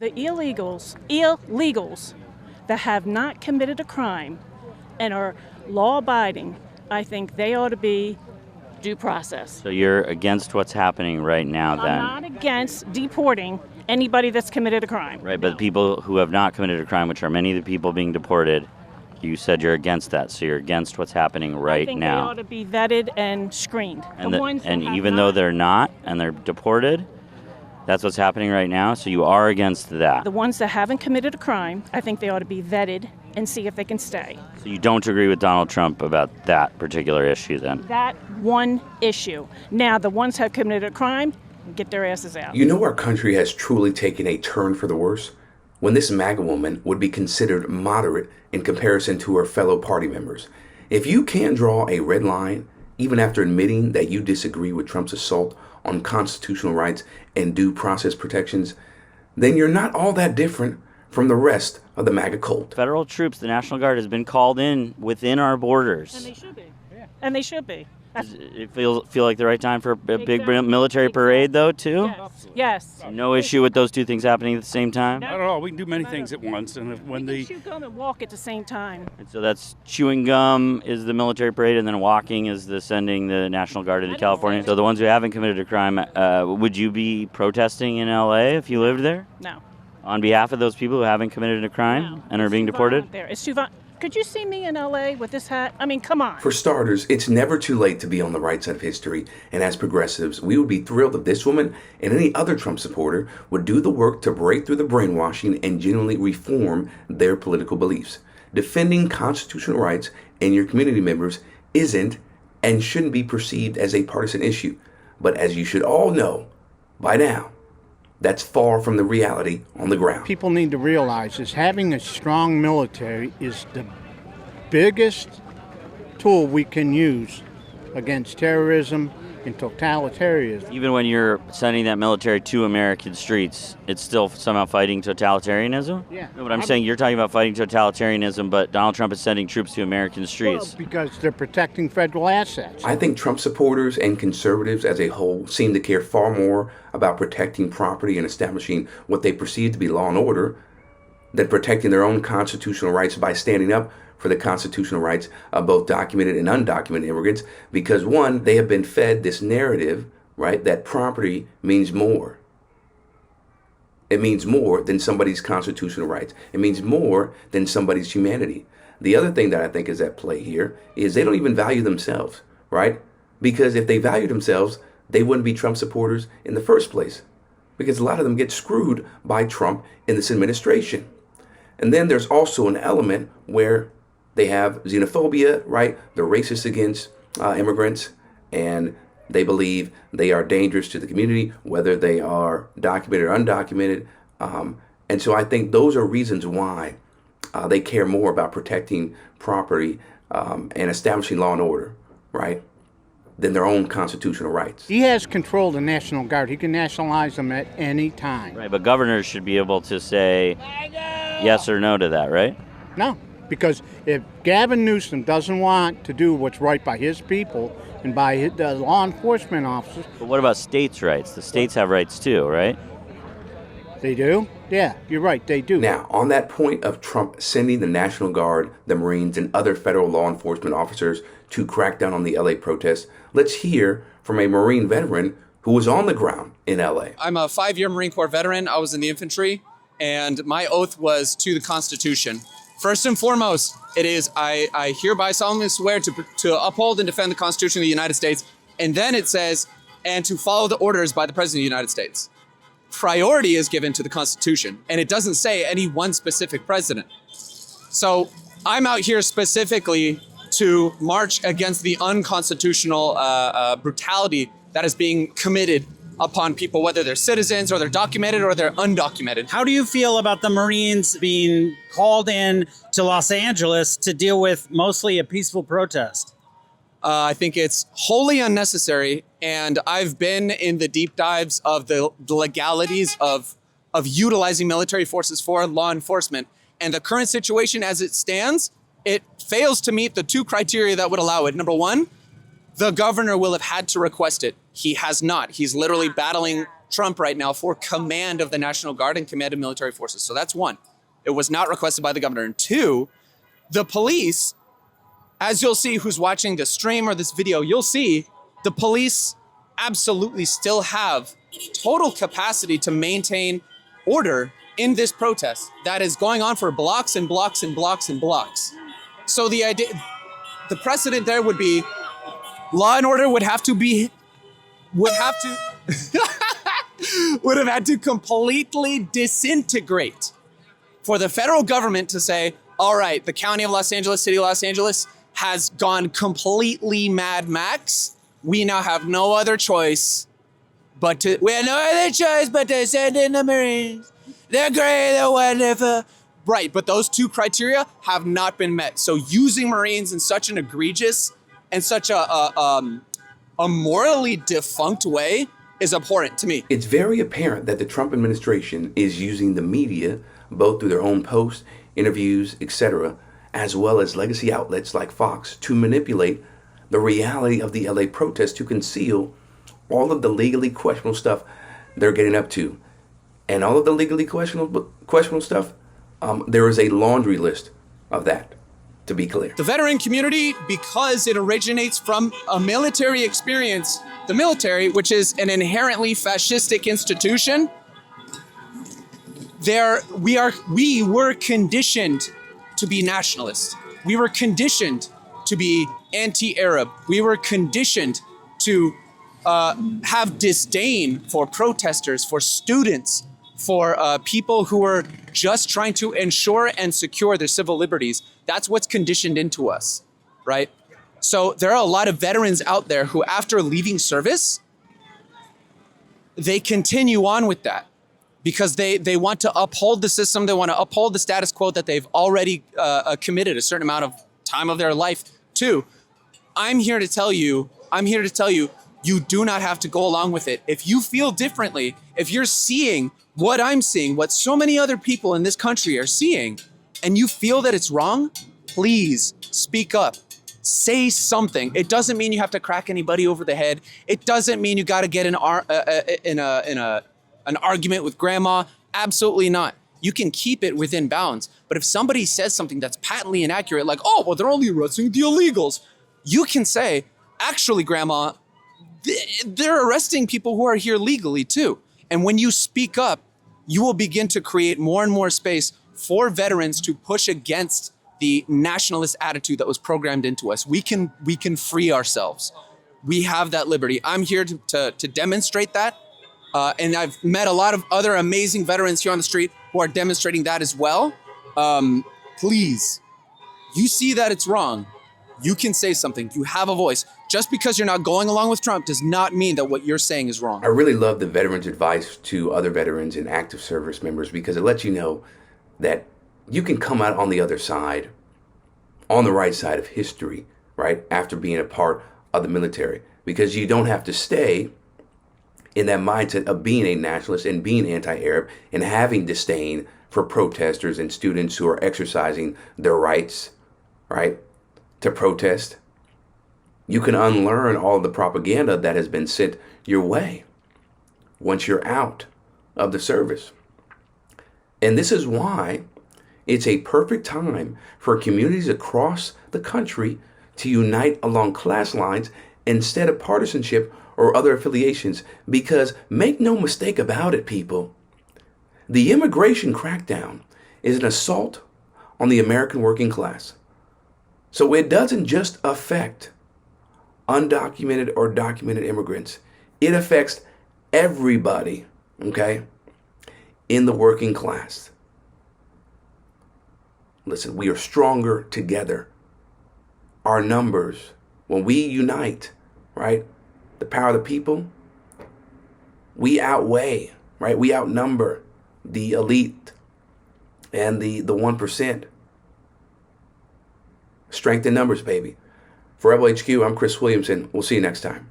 The illegals that have not committed a crime and are law-abiding, I think they ought to be due process. So you're against what's happening right now, then? I'm not against deporting anybody that's committed a crime. Right, but people who have not committed a crime, which are many of the people being deported, you said you're against that. So you're against what's happening right now. I think they ought to be vetted and screened. And even though they're not and they're deported, that's what's happening right now. So you are against that. The ones that haven't committed a crime, I think they ought to be vetted and see if they can stay. So you don't agree with Donald Trump about that particular issue, then? That one issue. Now, the ones that have committed a crime, get their asses out. You know our country has truly taken a turn for the worse when this MAGA woman would be considered moderate in comparison to her fellow party members. If you can't draw a red line, even after admitting that you disagree with Trump's assault on constitutional rights and due process protections, then you're not all that different from the rest of the MAGA cult. Federal troops, the National Guard, has been called in within our borders. And they should be. Yeah. And they should be. Does it feel like the right time for a big military parade, though, too? Yes. No issue with those two things happening at the same time? Not at all. We can do many things at once. And when we can chew gum and walk at the same time. And so that's chewing gum is the military parade, and then walking is the sending the National Guard into California. So the ones who haven't committed a crime, would you be protesting in L.A. if you lived there? No. On behalf of those people who haven't committed a crime and are being deported? It's too violent. Could you see me in L.A. with this hat? I mean, come on. For starters, it's never too late to be on the right side of history. And as progressives, we would be thrilled if this woman and any other Trump supporter would do the work to break through the brainwashing and genuinely reform their political beliefs. Defending constitutional rights and your community members isn't and shouldn't be perceived as a partisan issue. But as you should all know by now, that's far from the reality on the ground. People need to realize is having a strong military is the biggest tool we can use against terrorism and totalitarianism. Even when you're sending that military to American streets, it's still somehow fighting totalitarianism? Yeah. No, but I'm saying you're talking about fighting totalitarianism, but Donald Trump is sending troops to American streets. Well, because they're protecting federal assets. I think Trump supporters and conservatives as a whole seem to care far more about protecting property and establishing what they perceive to be law and order than protecting their own constitutional rights by standing up for the constitutional rights of both documented and undocumented immigrants, because one, they have been fed this narrative, right, that property means more. It means more than somebody's constitutional rights. It means more than somebody's humanity. The other thing that I think is at play here is they don't even value themselves, right? Because if they value themselves, they wouldn't be Trump supporters in the first place, because a lot of them get screwed by Trump in this administration. And then there's also an element where they have xenophobia, right? They're racist against immigrants, and they believe they are dangerous to the community, whether they are documented or undocumented. And so I think those are reasons why they care more about protecting property and establishing law and order, right, than their own constitutional rights. He has control of the National Guard. He can nationalize them at any time. Right, but governors should be able to say yes or no to that, right? No. Because if Gavin Newsom doesn't want to do what's right by his people and by the law enforcement officers... But what about states' rights? The states have rights too, right? They do? Yeah, you're right, they do. Now, on that point of Trump sending the National Guard, the Marines, and other federal law enforcement officers to crack down on the LA protests, let's hear from a Marine veteran who was on the ground in LA. I'm a 5-year Marine Corps veteran. I was in the infantry, and my oath was to the Constitution. First and foremost, it is I hereby solemnly swear to uphold and defend the Constitution of the United States. And then it says, and to follow the orders by the President of the United States. Priority is given to the Constitution, and it doesn't say any one specific president. So I'm out here specifically to march against the unconstitutional brutality that is being committed upon people, whether they're citizens or they're documented or they're undocumented. How do you feel about the Marines being called in to Los Angeles to deal with mostly a peaceful protest? I think it's wholly unnecessary, and I've been in the deep dives of the legalities of utilizing military forces for law enforcement, and the current situation as it stands, it fails to meet the two criteria that would allow it. Number one, the governor will have had to request it. He has not. He's literally battling Trump right now for command of the National Guard and command of military forces. So that's one. It was not requested by the governor. And two, the police, as you'll see who's watching the stream or this video, you'll see the police absolutely still have total capacity to maintain order in this protest that is going on for blocks and blocks and blocks and blocks. So the precedent there would be law and order would have had to completely disintegrate for the federal government to say, all right, the county of Los Angeles, city of Los Angeles has gone completely Mad Max. We now have no other choice but to send in the Marines. They're great, they're wonderful. Right, but those two criteria have not been met. So using Marines in such an egregious and such a morally defunct way is abhorrent to me. It's very apparent that the Trump administration is using the media, both through their own posts, interviews, etc., as well as legacy outlets like Fox, to manipulate the reality of the LA protests to conceal all of the legally questionable stuff they're getting up to. And all of the legally questionable stuff, there is a laundry list of that, to be clear. The veteran community, because it originates from a military experience, the military, which is an inherently fascistic institution, we were conditioned to be nationalist. We were conditioned to be anti-Arab. We were conditioned to have disdain for protesters, for students, for people who are just trying to ensure and secure their civil liberties. That's what's conditioned into us, right? So there are a lot of veterans out there who, after leaving service, they continue on with that because they want to uphold the system. They want to uphold the status quo that they've already committed a certain amount of time of their life to. I'm here to tell you, you do not have to go along with it. If you feel differently, if you're seeing what I'm seeing, what so many other people in this country are seeing, and you feel that it's wrong, please speak up. Say something. It doesn't mean you have to crack anybody over the head. It doesn't mean you got to get in an argument with grandma. Absolutely not. You can keep it within bounds. But if somebody says something that's patently inaccurate, like, oh, well, they're only arresting the illegals, you can say, actually, grandma, they're arresting people who are here legally too. And when you speak up, you will begin to create more and more space for veterans to push against the nationalist attitude that was programmed into us. We can free ourselves. We have that liberty. I'm here to demonstrate that. And I've met a lot of other amazing veterans here on the street who are demonstrating that as well. Please, you see that it's wrong. You can say something. You have a voice. Just because you're not going along with Trump does not mean that what you're saying is wrong. I really love the veterans' advice to other veterans and active service members because it lets you know that you can come out on the other side, on the right side of history, right, after being a part of the military, because you don't have to stay in that mindset of being a nationalist and being anti-Arab and having disdain for protesters and students who are exercising their rights, right, to protest. You can unlearn all of the propaganda that has been sent your way once you're out of the service. And this is why it's a perfect time for communities across the country to unite along class lines instead of partisanship or other affiliations. Because make no mistake about it, people, the immigration crackdown is an assault on the American working class. So it doesn't just affect undocumented or documented immigrants. It affects everybody, okay, in the working class. Listen, we are stronger together. Our numbers, when we unite, right, the power of the people, we outweigh, right, we outnumber the elite and the 1%. Strength in numbers, baby. For Rebel HQ, I'm Chris Williamson. We'll see you next time.